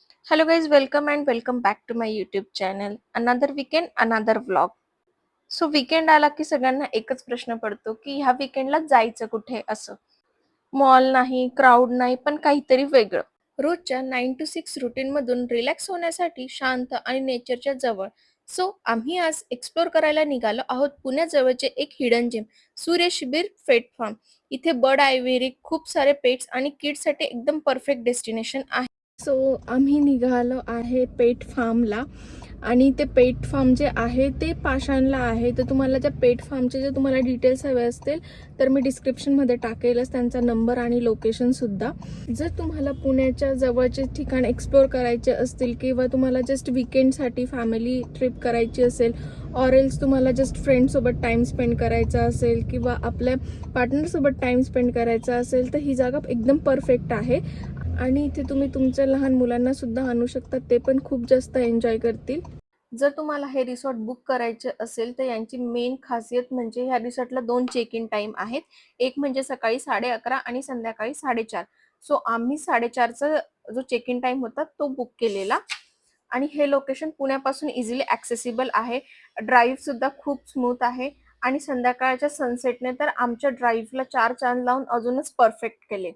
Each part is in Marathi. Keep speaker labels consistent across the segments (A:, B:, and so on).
A: Hello guys, welcome and welcome back to my YouTube channel. Another weekend, another vlog. So weekend आला की सगळ्यांना एकच प्रश्न पडतो की ह्या वीकेंडला जायचं कुठे असं. मॉल नाही, क्राऊड नाही, पण काहीतरी वेगळं. रोजच्या 9 to 6 रुटीनमधून रिलॅक्स होण्यासाठी शांत आणि नेचरच्या जवळ. सो आम्ही आज एक्सप्लोर करायला निघालो आहोत पुण्याजवळचे एक हिडन जिम, सूर्य शिबिर फेट फार्म. इथे बर्ड आयव्हेरी, खूप सारे पेट्स आणि किड्ससाठी एकदम परफेक्ट डेस्टिनेशन आहे. सो आम्ही निघालो आहे पेट फार्मला आणि ते पेट फार्म जे आहे ते पाषाणला आहे. तर तुम्हाला त्या पेट फार्मचे जे तुम्हाला डिटेल्स हवे असतील तर मी डिस्क्रिप्शनमध्ये टाकेलच त्यांचा नंबर आणि लोकेशनसुद्धा. जर तुम्हाला पुण्याच्या जवळचे ठिकाण एक्सप्लोअर करायचे असतील किंवा तुम्हाला जस्ट विकेंडसाठी फॅमिली ट्रिप करायची असेल ऑर एल्स तुम्हाला जस्ट फ्रेंडसोबत टाईम स्पेंड करायचा असेल किंवा आपल्या पार्टनरसोबत टाईम स्पेंड करायचा असेल तर ही जागा एकदम परफेक्ट आहे. आणि इथे तुम्ही तुमच्या लहान मुलांना सुद्धा आणू शकता, ते पण खूप जास्त एन्जॉय करतील. जर तुम्हाला हे रिसॉर्ट बुक करायचे असेल तर यांची मेन खासियत म्हणजे ह्या रिसॉर्टला 2 चेक इन टाइम आहेत. एक म्हणजे सकाळी 11:30 आणि संध्याकाळी 4:30. सो आम्ही 4:30चा जो चेक इन टाइम होता तो बुक केलेला. आणि हे लोकेशन पुण्यापासून इझिली ॲक्सेसिबल आहे. ड्राईव्ह सुद्धा खूप स्मूथ आहे आणि संध्याकाळच्या सनसेटने तर आमच्या ड्राईव्हला 4 चांद लावून अजूनच परफेक्ट केले.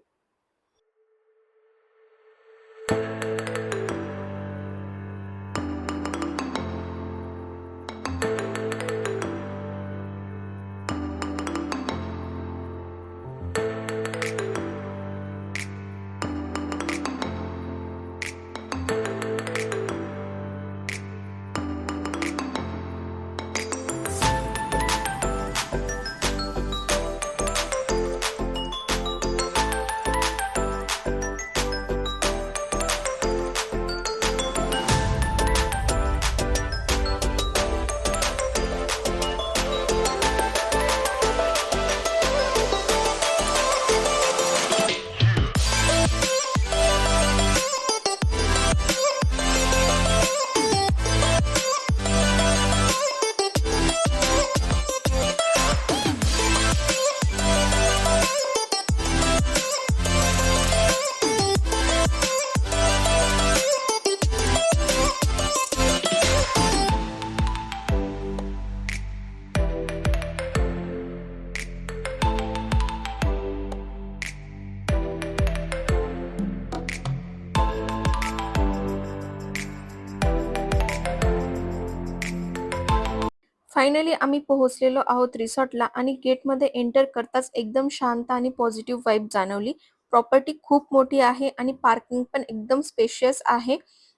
A: फायनली आम्ही पोहोचलेलो आहोत रिसॉर्टला आणि गेटमध्ये एंटर करताच एकदम शांत आणि पॉझिटिव्ह वाईब जाणवली. प्रॉपर्टी खूप मोठी आहे आणि पार्किंग पण एकदम स्पेशियस आहे.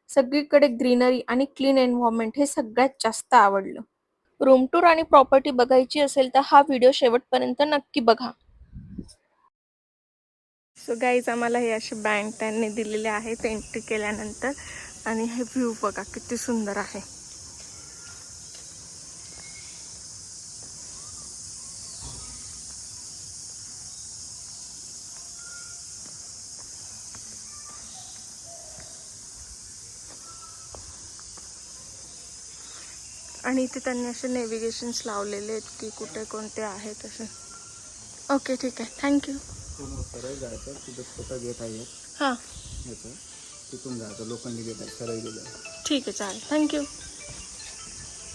A: सगळीकडे ग्रीनरी आणि क्लीन एन्व्हायरमेंट हे सगळ्यात जास्त आवडलं. रूम टूर आणि प्रॉपर्टी बघायची असेल तर हा व्हिडिओ शेवटपर्यंत नक्की बघा. सो गाईज आम्हाला हे असे बँड त्यांनी दिलेले आहेत एंट्री केल्यानंतर आणि हे व्ह्यू बघा किती सुंदर आहे. आणि इथे त्यांनी असे नेव्हिगेशन्स लावलेले आहेत की कुठे कोणते आहेत असे. ओके ठीक आहे, थँक्यू.
B: सरळ जायचं, तिथं छोटा गेट आहे
A: हां
B: याचं, तिथून जायचं. लोखंडी गेट आहे, सरळ गेलं.
A: ठीक आहे, चालेल, थँक्यू.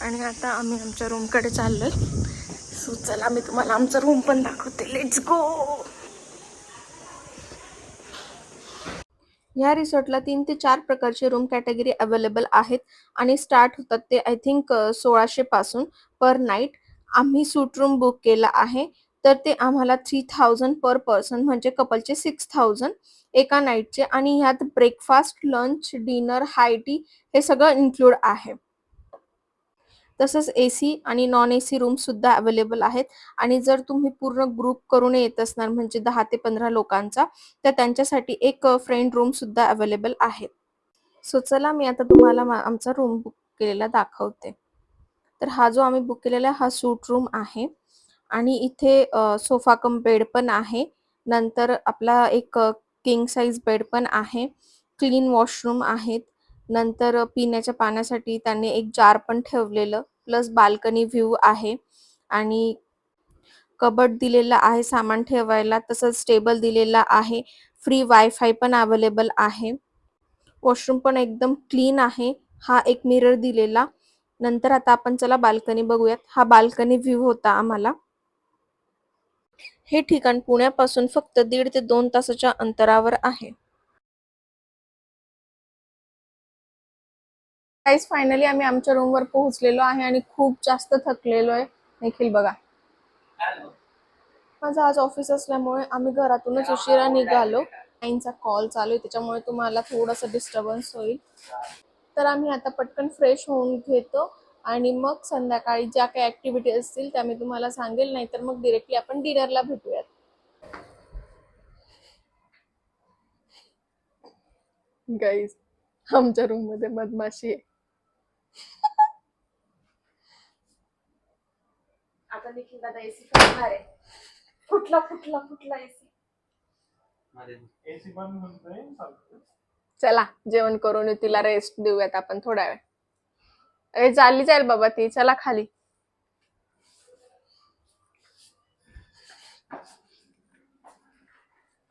A: आणि आता आम्ही आमच्या रूमकडे चाललोय. सो चला मी तुम्हाला आमचा रूम पण दाखवते. Let's go. या रिसॉर्टला 3 ते 4 प्रकारचे रूम कॅटेगरी अवेलेबल आहेत आणि स्टार्ट होतात ते आय थिंक 1600 पासून पर नाईट. आम्ही सूट रूम बुक केला आहे तर ते आम्हाला 3000 पर पर्सन म्हणजे कपलचे 6000 एका नाईटचे आणि ह्यात ब्रेकफास्ट, लंच, डिनर, हाय टी हे सगळं इन्क्लूड आहे. तसंच एसी आणि नॉन एसी रूम सुद्धा अवेलेबल आहेत आणि जर तुम्ही पूर्ण ग्रुप करून येत असणार म्हणजे 10 ते 15 लोकांचा तर त्यांच्यासाठी एक फ्रेंड रूम सुद्धा अवेलेबल आहे. सो चला मी आता तुम्हाला आमचा रूम बुक केलेला दाखवते. तर हा जो आम्ही बुक केलेला हा सूट रूम आहे आणि इथे सोफा कम बेड पण आहे. नंतर आपला एक किंग साइज बेड पण आहे. क्लीन वॉशरूम आहेत. नंतर पिण्याच्या पाण्यासाठी त्यांनी एक जार पण ठेवलेलं प्लस बाल्कनी व्ह्यू आहे आणि कबर्ड दिलेला आहे सामान ठेवायला. तसंच टेबल दिलेला आहे. फ्री वायफाय पण अवेलेबल आहे. वॉशरूम पण एकदम क्लीन आहे. हा एक मिरर दिलेला. नंतर आता आपण चला बाल्कनी बघूयात. हा बाल्कनी व्ह्यू होता आम्हाला. हे ठिकाण पुण्यापासून फक्त 1.5 ते 2 तासाच्या अंतरावर आहे. गाइस फायनली आम्ही आमच्या रूमवर पोहोचलेलो आहे आणि खूप जास्त थकलेलो आहे. निखिल बघा. माझं आज ऑफिस असल्यामुळे आम्ही घरातूनच उशिरा निघालो. आईंचा कॉल चालू आहे त्याच्यामुळे तुम्हाला थोडासा डिस्टर्बन्स होईल. तर आम्ही आता पटकन फ्रेश होऊन घेतो आणि मग संध्याकाळी ज्या काही ऍक्टिव्हिटी असतील त्या मी तुम्हाला सांगेल, नाहीतर मग डिरेक्टली आपण डिनरला भेटूयात. गाईज आमच्या रूम मध्ये मधमाशी आहे. आता निखिल दादा एसी करणार आहे. फुटला एसी.
B: एसी बंद म्हणतोय.
A: चला जेवण करून तिला रेस्ट देऊयात आपण थोडा वेळ. अरे चालली जाईल बाबा ती, चला खाली.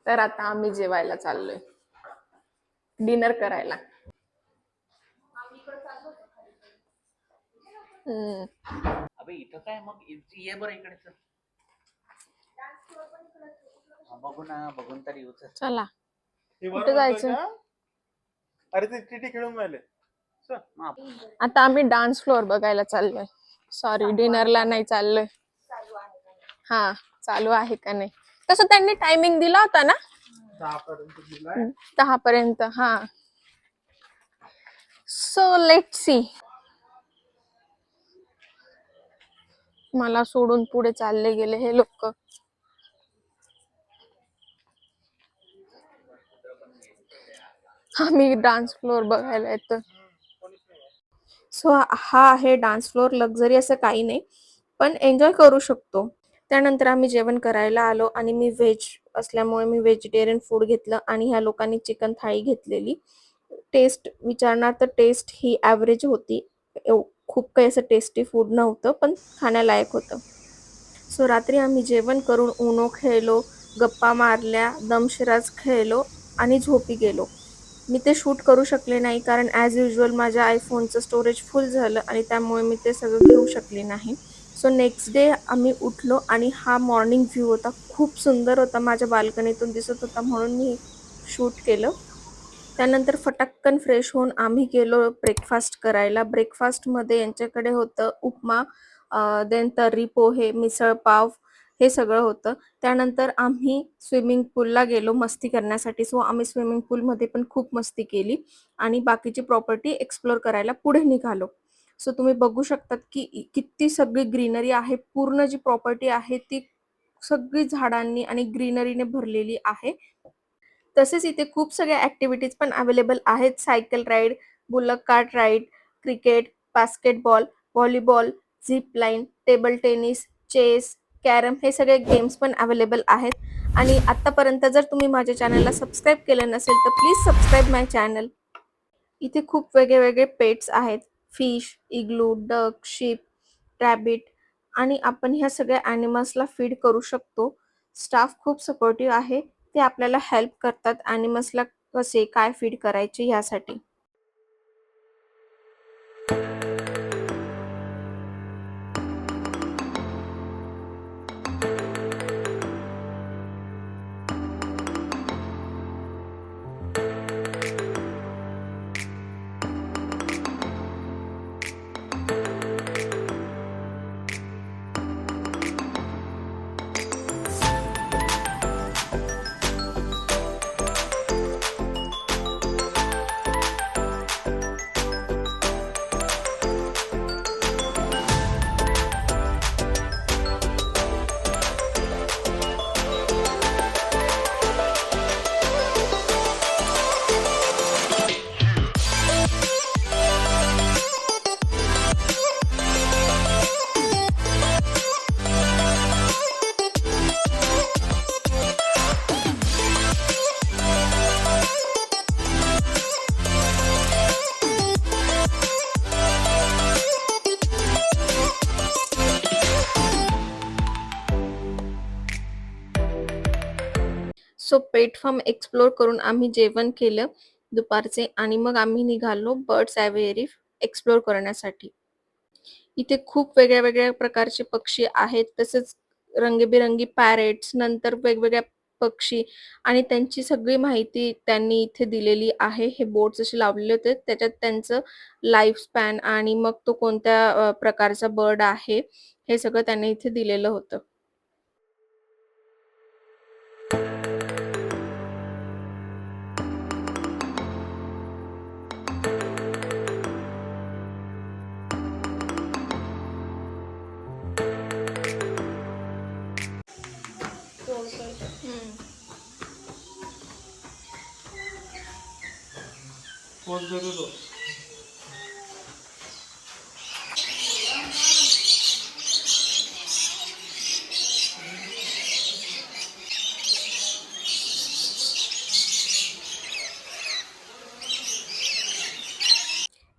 A: तर आता आम्ही जेवायला चाललोय, डिनर करायला.
C: अबे इथं काय मग ये बरं इकडे चल. बघू ना, बघून तरी येऊ चल.
A: चला कुठे जायचं?
B: अरे ते टीटी खेळून राहिले.
A: आता आम्ही डान्स फ्लोअर बघायला चाललोय. सॉरी डिनरला नाही चाललोय. हा चालू आहे का नाही तसं त्यांनी टायमिंग दिला होता ना
B: 10 पर्यंत दिलाय.
A: 10 पर्यंत. हा सो लेट्स सी. मला सोडून पुढे चालले गेले हे लोक. आम्ही डान्स फ्लोअर बघायला येतो. सो हा आहे डान्स फ्लोअर. लक्झरी असं काही नाही पण एन्जॉय करू शकतो. त्यानंतर आम्ही जेवण करायला आलो आणि मी व्हेज असल्यामुळे मी व्हेजिटेरियन फूड घेतलं आणि ह्या लोकांनी चिकन थाळी घेतलेली. टेस्ट विचारणार तर टेस्ट ही ॲव्हरेज होती. खूप काही असं टेस्टी फूड नव्हतं पण खाण्यालायक होतं. सो रात्री आम्ही जेवण करून उनो खेळलो, गप्पा मारल्या, दमशराज खेळलो आणि झोपी गेलो. मी ते शूट करू शकले नाही कारण ॲज युजल माझ्या आयफोनचं स्टोरेज फुल झालं आणि त्यामुळे मी ते सगळं घेऊ शकले नाही. सो नेक्स्ट डे आम्ही उठलो आणि हा मॉर्निंग व्ह्यू होता. खूप सुंदर होता, माझ्या बाल्कनीतून दिसत होता म्हणून मी शूट केलं. त्यानंतर फटाक्कन फ्रेश होऊन आम्ही गेलो ब्रेकफास्ट करायला. ब्रेकफास्टमध्ये यांच्याकडे होतं उपमा, देन तर्री पोहे, मिसळ पाव हे सगळं होतं. त्यानंतर आम्ही स्विमिंग पूलला गेलो मस्ती करण्यासाठी. सो आम्ही स्विमिंग पूलमध्ये पण खूप मस्ती केली आणि बाकीची प्रॉपर्टी एक्सप्लोर करायला पुढे निघालो. सो तुम्ही बघू शकतात की किती सगळी ग्रीनरी आहे. पूर्ण जी प्रॉपर्टी आहे ती सगळी झाडांनी आणि ग्रीनरीने भरलेली आहे. तसेच इथे खूप सगळ्या ॲक्टिव्हिटीज पण अवेलेबल आहेत. Cycle ride, bullock cart ride, cricket, basketball, volleyball, zip line, table tennis, chess, carrom हे सगळे गेम्स पण अवेलेबल आहेत. आणि आत्तापर्यंत जर तुम्ही माझ्या चॅनलला सबस्क्राईब केलं नसेल तर प्लीज सबस्क्राईब माय चॅनल. इथे खूप वेगळे पेट्स आहेत. फिश, इग्लू, डक, शीप, रॅबिट आणि आपण ह्या सगळ्या ॲनिमल्सला फीड करू शकतो. स्टाफ खूप सपोर्टिव्ह आहे. ते आपल्याला हेल्प करतात ॲनिमल्सला कसे काय फीड करायचे ह्यासाठी. सो पेट फार्म एक्सप्लोर करून आम्ही जेवण केलं. दुपारचे आणि मग आम्ही निघालो बर्ड्स एव्हेरी एक्सप्लोर करण्यासाठी. इथे खूप वेगळ्या-वेगळ्या प्रकारचे पक्षी आहेत. तसेच रंगीबेरंगी पॅरेट्स, नंतर वेगवेगळ्या पक्षी आणि त्यांची सगळी माहिती त्यांनी इथे दिलेली आहे. हे बोर्ड्स असे लावलेले होते. त्याच्यात त्यांचं लाईफ स्पॅन आणि मग तो कोणत्या प्रकारचा बर्ड आहे, हे सगळं त्यांनी इथे दिलेलं होतं.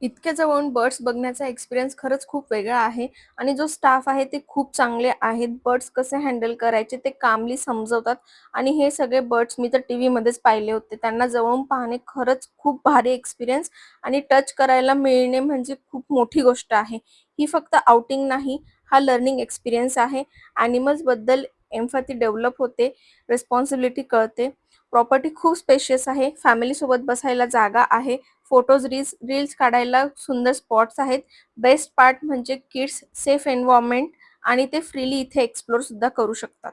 A: इतक्या जवळून बर्ड्स बघण्याचा एक्सपिरियन्स खरंच खूप वेगळा आहे आणि जो स्टाफ आहे ते खूप चांगले आहेत. बर्ड्स कसे हँडल करायचे ते कामली समजवतात आणि हे सगळे बर्ड्स मी तर टीव्हीमध्येच पाहिले होते. त्यांना जवळून पाहणे खरंच खूप भारी एक्सपिरियन्स आणि टच करायला मिळणे म्हणजे खूप मोठी गोष्ट आहे. ही फक्त आउटिंग नाही, हा लर्निंग एक्सपिरियन्स आहे. ॲनिमल्सबद्दल एम्पॅथी डेव्हलप होते, रिस्पॉन्सिबिलिटी कळते. प्रॉपर्टी खूप स्पेशियस आहे. फॅमिलीसोबत बसायला जागा आहे. फोटोज रील्स काढायला सुंदर स्पॉट्स आहेत. बेस्ट पार्ट म्हणजे किड्स सेफ एन्व्हायर्नमेंट आणि ते फ्रीली इथे एक्सप्लोर सुद्धा करू शकतात.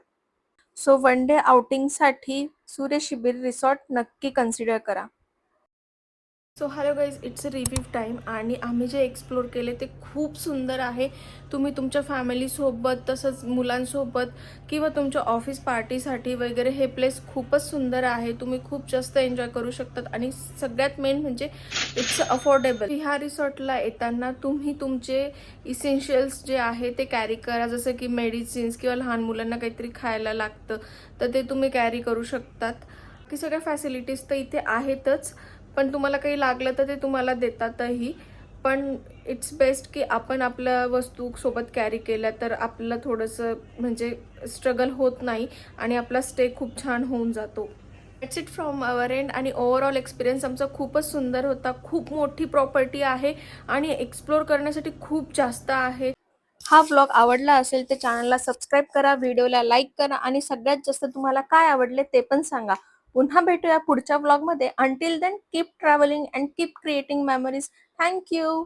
A: सो वन डे आउटिंगसाठी सूर्य शिबिर रिसॉर्ट नक्की कन्सिडर करा. So hello guys, it's a review time आणि आम्ही जे एक्सप्लोर केले ते खूप सुंदर आहे. तुम्ही तुमच्या फॅमिलीसोबत तसंच मुलांसोबत किंवा तुमच्या ऑफिस पार्टीसाठी वगैरे हे प्लेस खूपच सुंदर आहे. तुम्ही खूप जास्त एन्जॉय करू शकतात आणि सगळ्यात मेन म्हणजे इट्स अफोर्डेबल. ह्या रिसॉर्टला येताना तुम्ही तुमचे इसेन्शियल्स जे आहे ते कॅरी करा, जसं की मेडिसिन्स किंवा लहान मुलांना काहीतरी खायला लागतं तर ते तुम्ही कॅरी करू शकतात. की सगळ्या फॅसिलिटीज तर इथे आहेतच, पण तुम्हाला काही लागलं तर ते तुम्हाला देतातही. पण इट्स बेस्ट की आपण आपल्या वस्तू सोबत कॅरी केल्या तर आपलं थोडंसं म्हणजे स्ट्रगल होत नाही आणि आपला स्टे खूप छान होऊन जातो. That's it from our end आणि ओव्हरऑल एक्सपिरियन्स आमचा खूपच सुंदर होता. खूप मोठी प्रॉपर्टी आहे आणि एक्सप्लोर करण्यासाठी खूप जास्त आहे. हा व्लॉग आवडला असेल तर चॅनलला सबस्क्राईब करा, व्हिडिओला लाईक करा आणि सगळ्यात जास्त तुम्हाला काय आवडले ते पण सांगा. पुन्हा भेटूया पुढच्या व्लॉगमध्ये. Until then keep travelling and keep creating memories. Thank you.